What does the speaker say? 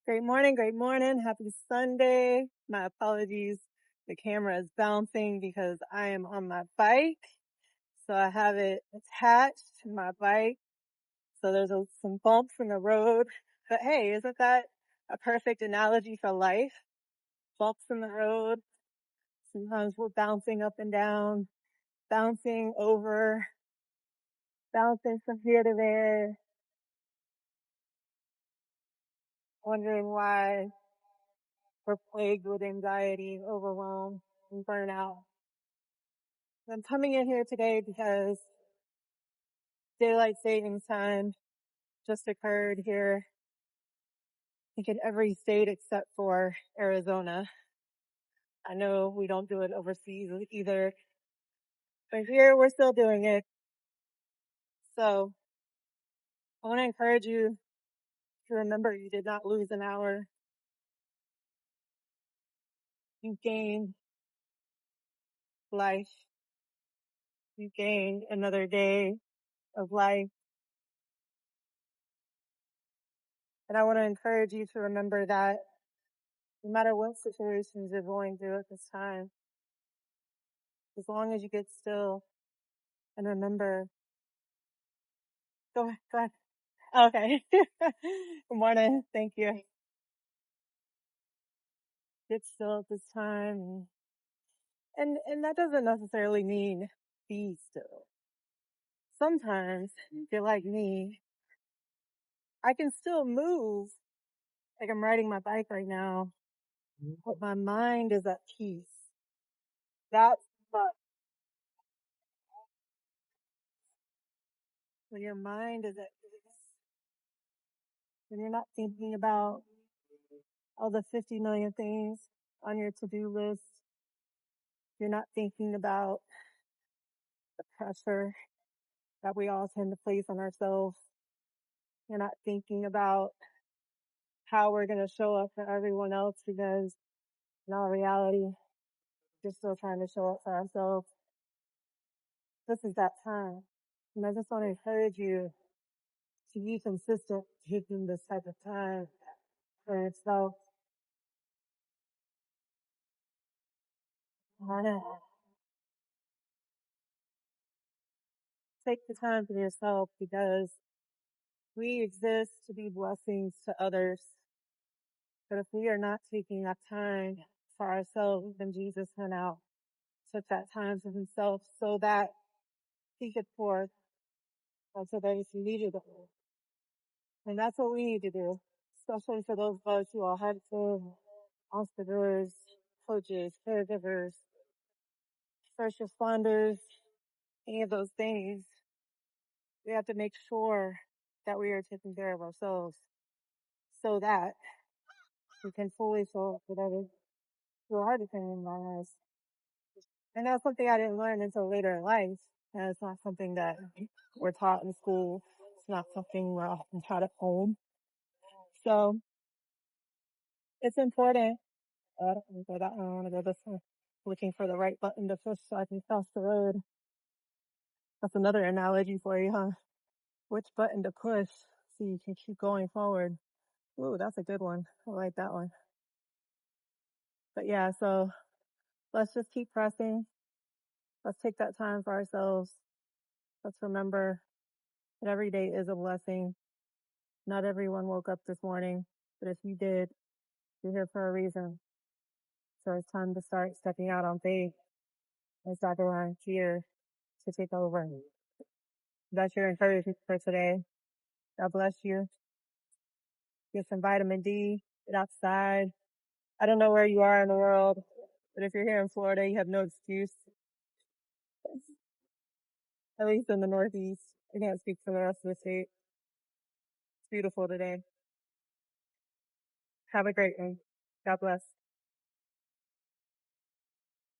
Great morning, great morning. Happy Sunday. My apologies. The camera is bouncing because I am on my bike. So I have it attached to my bike. So there's some bumps in the road. But hey, isn't that a perfect analogy for life? Bumps in the road. Sometimes we're bouncing up and down, bouncing over, bouncing from here to there, wondering why we're plagued with anxiety, overwhelm, and burnout. I'm coming in here today because daylight savings time just occurred here, I think in every state except for Arizona. I know we don't do it overseas either, but here we're still doing it. So I want to encourage you to remember you did not lose an hour. You gained life. You gained another day of life. And I want to encourage you to remember that no matter what situations you're going through at this time, as long as you get still and remember, go ahead. Okay. Good morning. Thank you. Get still at this time. And that doesn't necessarily mean be still. Sometimes, if you're like me, I can still move. Like I'm riding my bike right now, but my mind is at peace. That's what, when your mind is at peace, when you're not thinking about all the 50 million things on your to-do list, you're not thinking about the pressure that we all tend to place on ourselves. You're not thinking about how we're going to show up for everyone else because in all reality, we're still trying to show up for ourselves. This is that time. And I just want to encourage you to be consistent taking this type of time for yourself. Take the time for yourself because we exist to be blessings to others. But if we are not taking that time for ourselves, then Jesus went out, took that time for himself so that he could pour onto those who needed it. And that's what we need to do, especially for those of us who are helpful, entrepreneurs, coaches, caregivers, first responders, any of those things. We have to make sure that we are taking care of ourselves so that we can fully show up for others who are depending on us. And that's something I didn't learn until later in life. And it's not something that we're taught in school. It's not something we're often taught at home. So it's important. I don't want to go that way. I want to go this way. Looking for the right button to push so I can cross the road. That's another analogy for you, huh? Which button to push so you can keep going forward. Ooh, that's a good one. I like that one. But yeah, so let's just keep pressing. Let's take that time for ourselves. Let's remember that every day is a blessing. Not everyone woke up this morning, but if you did, you're here for a reason. So it's time to start stepping out on faith and stop allowing fear to take over. That's your encouragement for today. God bless you. Get some vitamin D. Get outside. I don't know where you are in the world, but if you're here in Florida, you have no excuse. At least in the Northeast. I can't speak for the rest of the state. It's beautiful today. Have a great one. God bless.